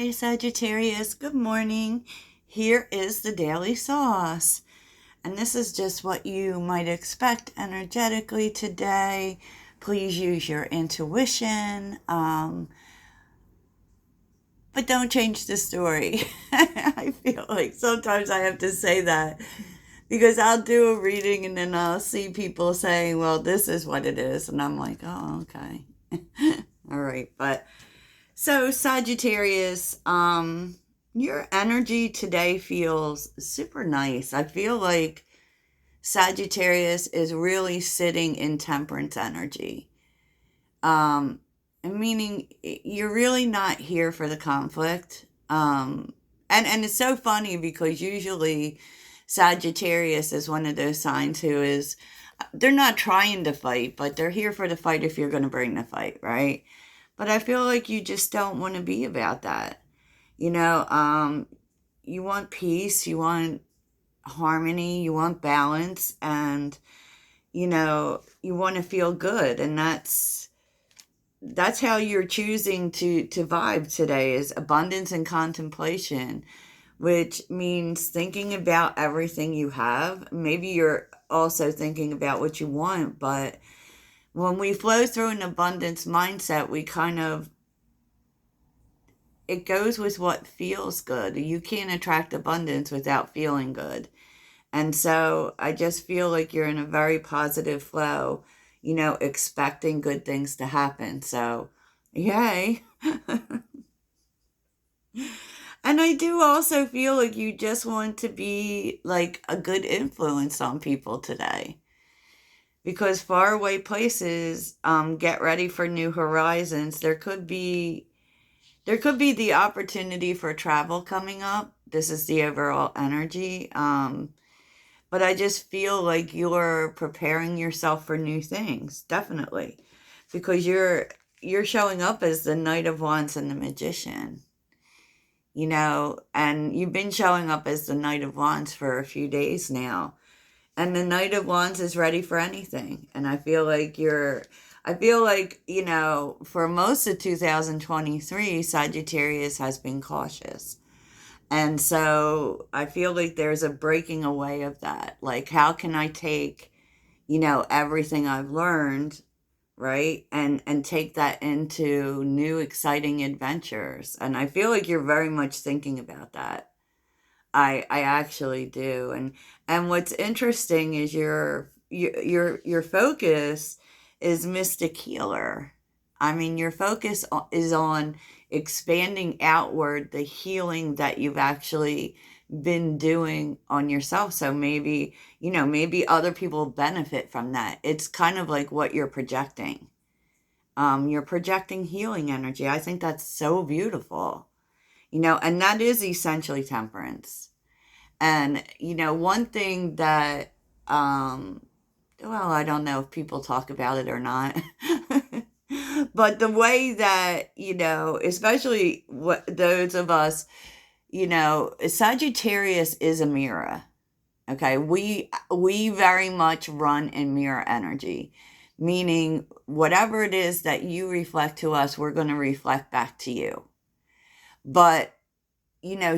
Hey Sagittarius, good morning. Here is the daily sauce. And this is just what you might expect energetically today. Please use your intuition, but don't change the story. I feel like sometimes I have to say that because I'll do a reading and then I'll see people saying, well, this is what it is. And I'm like, oh, okay. All right. But so, Sagittarius, your energy today feels super nice. I feel like Sagittarius is really sitting in temperance energy. Um, Meaning you're really not here for the conflict. And it's so funny because usually Sagittarius is one of those signs who is they're not trying to fight, but they're here for the fight if you're going to bring the fight, right? But I feel like you just don't want to be about that. You know, you want peace, you want harmony, you want balance, and you want to feel good, and that's how you're choosing to vibe today is abundance and contemplation, which means thinking about everything you have. Maybe you're also thinking about what you want, but when we flow through an abundance mindset, we kind of it goes with what feels good. You can't attract abundance without feeling good. And so I just feel like you're in a very positive flow, expecting good things to happen. So, yay. And I do also feel like you just want to be like a good influence on people today. Because faraway places get ready for new horizons. There could be the opportunity for travel coming up. This is the overall energy. But I just feel like you're preparing yourself for new things, definitely. Because you're showing up as the Knight of Wands and the Magician. And you've been showing up as the Knight of Wands for a few days now. And the Knight of Wands is ready for anything. And I feel like, for most of 2023, Sagittarius has been cautious. And so I feel like there's a breaking away of that. Like, how can I take, everything I've learned, right? And take that into new exciting adventures. And I feel like you're very much thinking about that. I actually do. And what's interesting is your focus is mystic healer. I mean, your focus is on expanding outward the healing that you've actually been doing on yourself. So maybe other people benefit from that. It's kind of like what you're projecting. You're projecting healing energy. I think that's so beautiful. And that is essentially temperance. And, one thing that, well, I don't know if people talk about it or not, but the way that, especially those of us, Sagittarius is a mirror. Okay. We very much run in mirror energy, meaning whatever it is that you reflect to us, we're going to reflect back to you. But,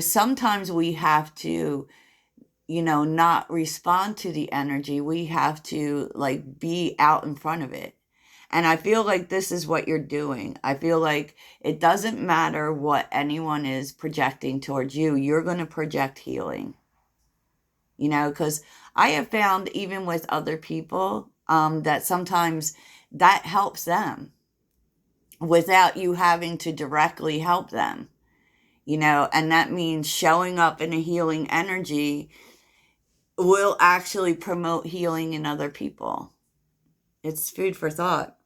sometimes we have to not respond to the energy. We have to like be out in front of it. And I feel like this is what you're doing. I feel like it doesn't matter what anyone is projecting towards you, you're going to project healing. Because I have found even with other people that sometimes that helps them without you having to directly help them. And that means showing up in a healing energy will actually promote healing in other people. It's food for thought.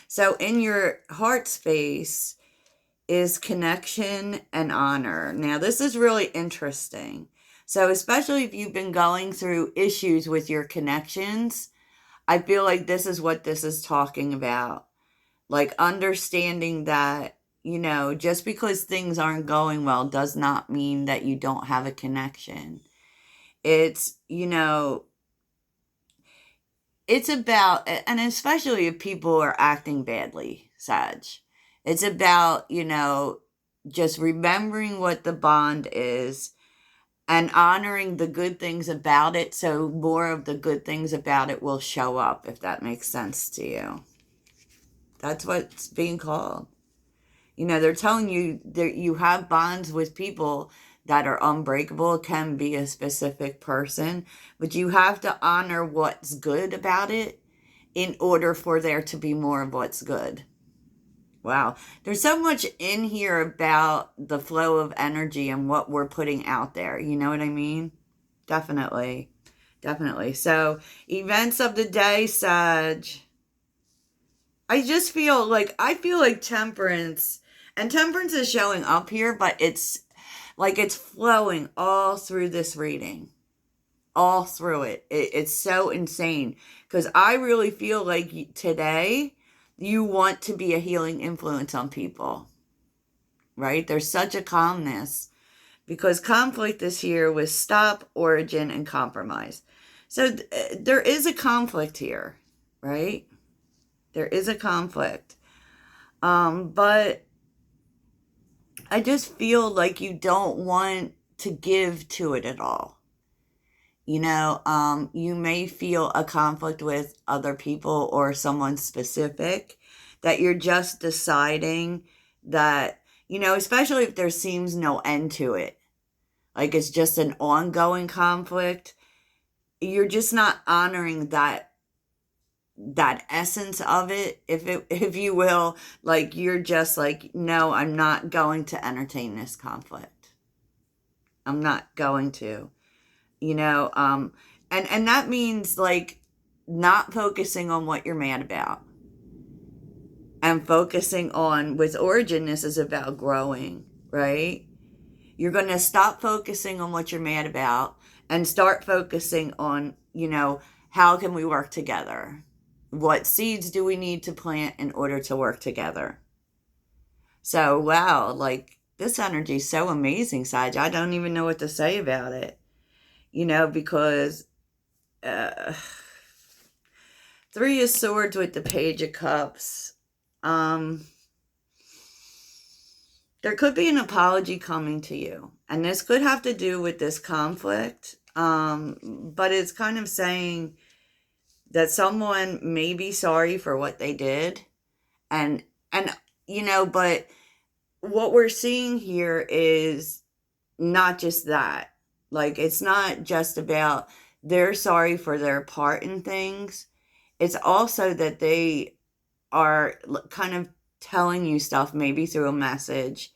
So in your heart space is connection and honor. Now, this is really interesting. So especially if you've been going through issues with your connections, I feel like this is what this is talking about. Like understanding that, just because things aren't going well does not mean that you don't have a connection. It's, it's about, and especially if people are acting badly, Sag, it's about, just remembering what the bond is and honoring the good things about it, so more of the good things about it will show up, if that makes sense to you. That's what's being called. You know, they're telling you that you have bonds with people that are unbreakable. It can be a specific person, but you have to honor what's good about it in order for there to be more of what's good. Wow. There's so much in here about the flow of energy and what we're putting out there. You know what I mean? Definitely. Definitely. So, events of the day, Sag. I feel like Temperance, and Temperance is showing up here, but it's like it's flowing all through this reading. All through it. It's so insane. Because I really feel like today you want to be a healing influence on people. Right? There's such a calmness. Because conflict is here with stop, origin, and compromise. So there is a conflict here. Right? There is a conflict. But I just feel like you don't want to give to it at all. You know, you may feel a conflict with other people or someone specific that you're just deciding that, you know, especially if there seems no end to it. Like it's just an ongoing conflict. You're just not honoring that essence of it, if you will. Like you're just like, no, I'm not going to entertain this conflict. I'm not going to. You know, and that means like not focusing on what you're mad about and focusing on, with origin, this is about growing, right? You're going to stop focusing on what you're mad about and start focusing on, you know, how can we work together? What seeds do we need to plant in order to work together? So, wow, like this energy is so amazing, Sage. I don't even know what to say about it, you know, because Three of Swords with the Page of Cups. There could be an apology coming to you. And this could have to do with this conflict. But it's kind of saying that someone may be sorry for what they did. And you know, but what we're seeing here is not just that. Like, it's not just about they're sorry for their part in things. It's also that they are kind of telling you stuff, maybe through a message,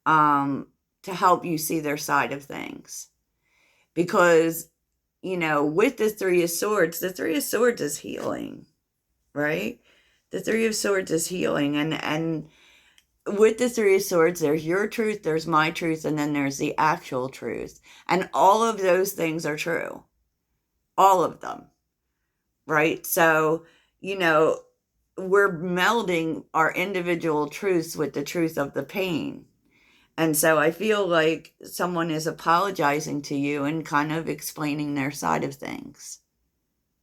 to help you see their side of things. Because, you know, with the Three of Swords is healing, right? The Three of Swords is healing. And with the Three of Swords, there's your truth, there's my truth, and then there's the actual truth. And all of those things are true. All of them. Right? So, you know, we're melding our individual truths with the truth of the pain. And so I feel like someone is apologizing to you and kind of explaining their side of things.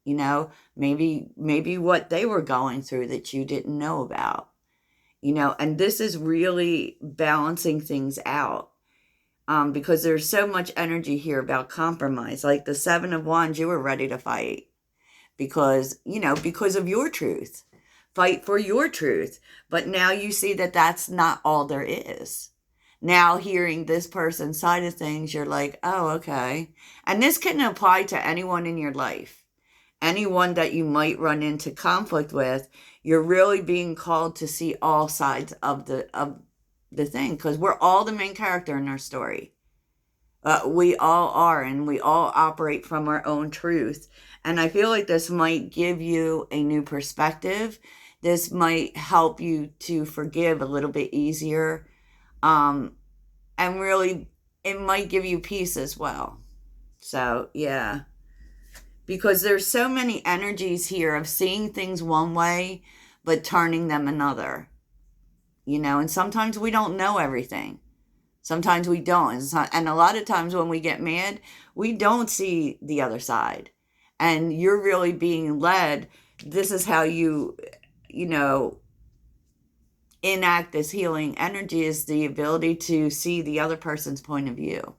You know, maybe what they were going through that you didn't know about. You know, and this is really balancing things out. Because there's so much energy here about compromise. Like the Seven of Wands, you were ready to fight. Because, you know, because of your truth. Fight for your truth. But now you see that that's not all there is. Now hearing this person's side of things, you're like, oh, okay. And this can apply to anyone in your life. Anyone that you might run into conflict with, you're really being called to see all sides of the thing. Because we're all the main character in our story. We all are, and we all operate from our own truth. And I feel like this might give you a new perspective. This might help you to forgive a little bit easier. And really, it might give you peace as well. So, yeah. Because there's so many energies here of seeing things one way, but turning them another. You know, and sometimes we don't know everything. Sometimes we don't. And a lot of times when we get mad, we don't see the other side. And you're really being led. This is how you know, enact this healing energy is the ability to see the other person's point of view.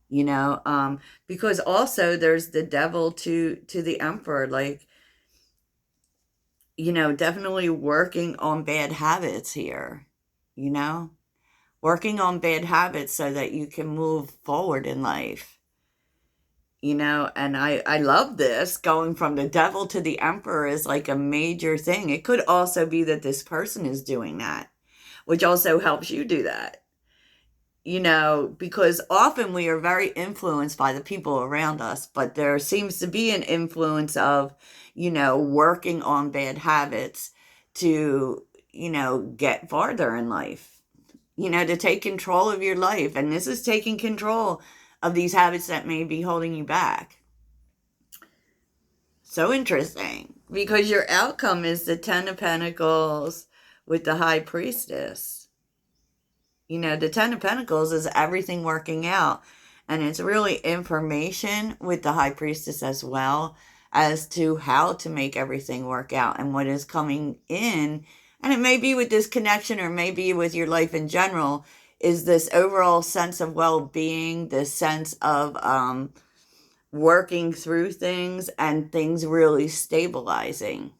You know, because also there's the devil to the emperor, like, you know, definitely working on bad habits here, you know, working on bad habits so that you can move forward in life. You know, and I love this. Going from the devil to the emperor is like a major thing. It could also be that this person is doing that, which also helps you do that. You know, because often we are very influenced by the people around us, but there seems to be an influence of, you know, working on bad habits to, you know, get farther in life, you know, to take control of your life. And this is taking control of these habits that may be holding you back. So interesting, because your outcome is the Ten of Pentacles with the High Priestess. You know, the Ten of Pentacles is everything working out. And it's really information with the High Priestess as well as to how to make everything work out and what is coming in. And it may be with this connection or maybe with your life in general, is this overall sense of well-being, this sense of working through things and things really stabilizing.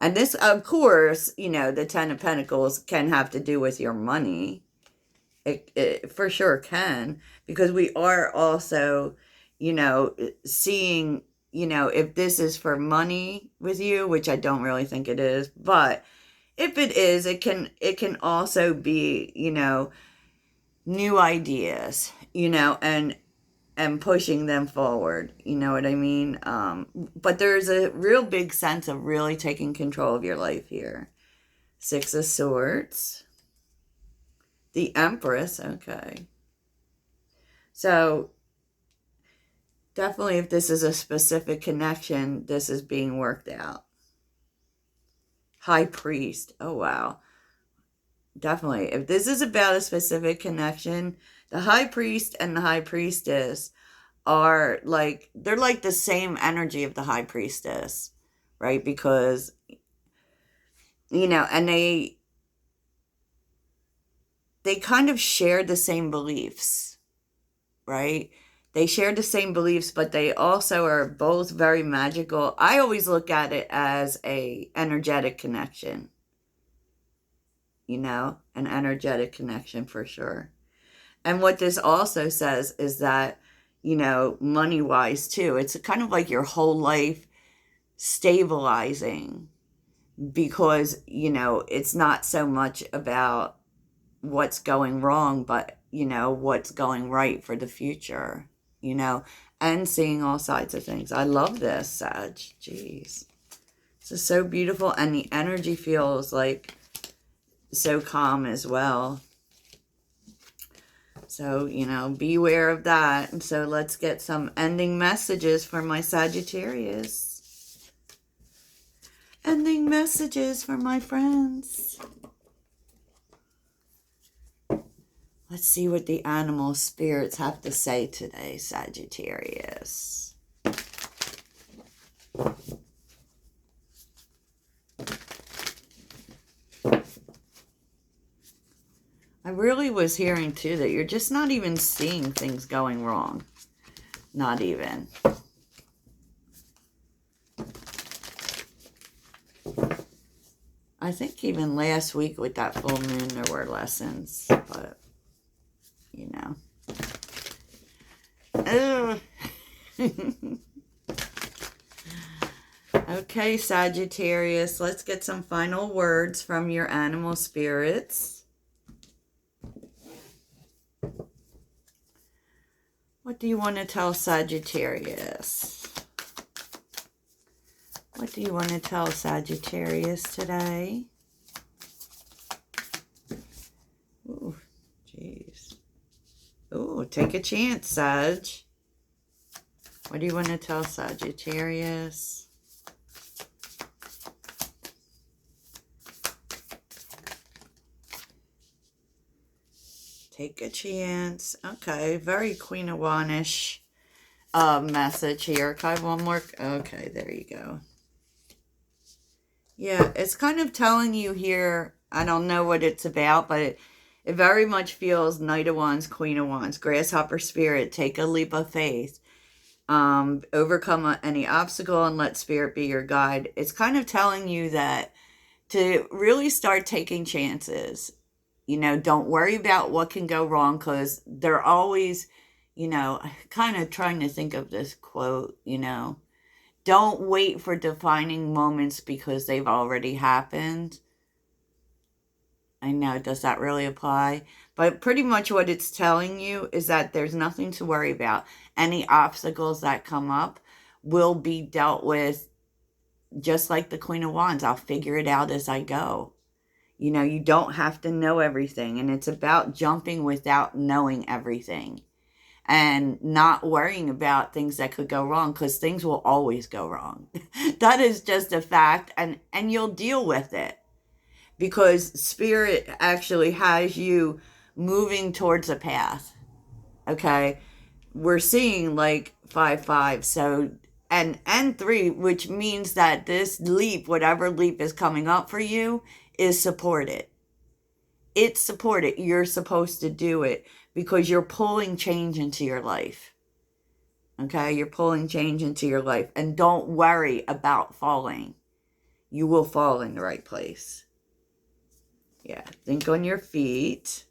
And this, of course, you know, the Ten of Pentacles can have to do with your money. It for sure can, because we are also, you know, seeing, you know, if this is for money with you, which I don't really think it is, but if it is, it can also be, you know, new ideas, you know, and pushing them forward, you know what I mean? But there's a real big sense of really taking control of your life here. Six of Swords. The Empress, okay. So, definitely if this is a specific connection, this is being worked out. High Priest, oh wow. Definitely, if this is about a specific connection, the High Priest and the High Priestess are like, they're like the same energy of the High Priestess, right? Because, you know, and they kind of share the same beliefs, right? They share the same beliefs, but they also are both very magical. I always look at it as a energetic connection, you know, an energetic connection for sure. And what this also says is that, you know, money-wise too, it's kind of like your whole life stabilizing, because, you know, it's not so much about what's going wrong, but, you know, what's going right for the future, you know, and seeing all sides of things. I love this, Sag. Jeez. This is so beautiful. And the energy feels like so calm as well. So, you know, beware of that. And so let's get some ending messages for my Sagittarius. Ending messages for my friends. Let's see what the animal spirits have to say today, Sagittarius. I really was hearing, too, that you're just not even seeing things going wrong. Not even. I think even last week with that full moon, there were lessons, but, you know. Okay, Sagittarius, let's get some final words from your animal spirits. What do you want to tell Sagittarius? What do you want to tell Sagittarius today? Ooh, jeez. Ooh, take a chance, Sag. What do you want to tell Sagittarius? Take a chance. Okay, very Queen of Wands-ish message here. Can I have one more? Okay, there you go. Yeah, it's kind of telling you here, I don't know what it's about, but it very much feels Knight of Wands, Queen of Wands, Grasshopper Spirit. Take a leap of faith. Overcome any obstacle and let Spirit be your guide. It's kind of telling you that to really start taking chances. Don't worry about what can go wrong, because they're always, kind of trying to think of this quote, don't wait for defining moments because they've already happened. I know, does that really apply? But pretty much what it's telling you is that there's nothing to worry about. Any obstacles that come up will be dealt with just like the Queen of Wands. I'll figure it out as I go. You don't have to know everything. And it's about jumping without knowing everything. And not worrying about things that could go wrong, because things will always go wrong. That is just a fact. And you'll deal with it. Because Spirit actually has you moving towards a path. Okay? We're seeing like 5-5. So, and 3, which means that this leap, whatever leap is coming up for you, is supported. It's supported. You're supposed to do it because you're pulling change into your life. Okay? You're pulling change into your life. And don't worry about falling. You will fall in the right place. Yeah, think on your feet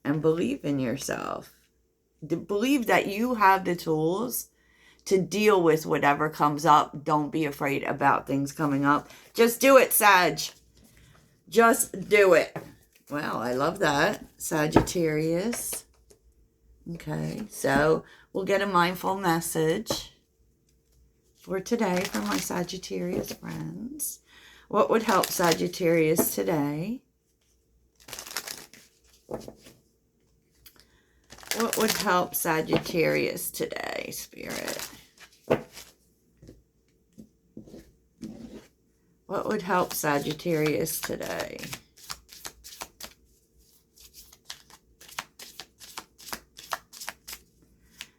and believe in yourself. Believe that you have the tools to deal with whatever comes up. Don't be afraid about things coming up. Just do it, Sag. Just do it. Wow, I love that. Sagittarius. Okay, so we'll get a mindful message for today from my Sagittarius friends. What would help Sagittarius today? What would help Sagittarius today, Spirit? What would help Sagittarius today?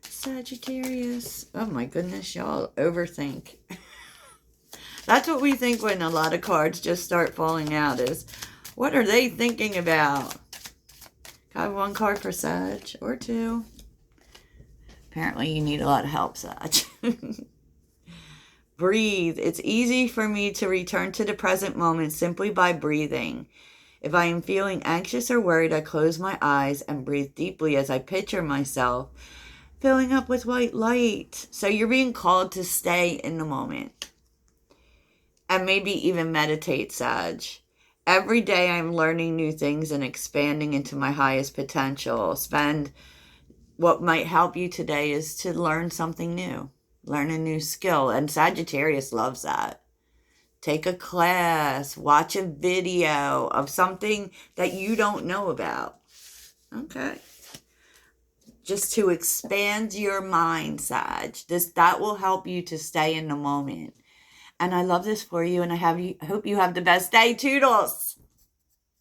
Sagittarius. Oh my goodness, y'all overthink. That's what we think when a lot of cards just start falling out, is what are they thinking about? I have 1 card for Sag, or 2. Apparently you need a lot of help, Sag. Breathe. It's easy for me to return to the present moment simply by breathing. If I am feeling anxious or worried, I close my eyes and breathe deeply as I picture myself filling up with white light. So you're being called to stay in the moment. And maybe even meditate, Sag. Every day I'm learning new things and expanding into my highest potential. What might help you today is to learn something new. Learn a new skill. And Sagittarius loves that. Take a class. Watch a video of something that you don't know about. Okay. Just to expand your mind, Sag. That will help you to stay in the moment. And I love this for you, and I hope you have the best day. Toodles!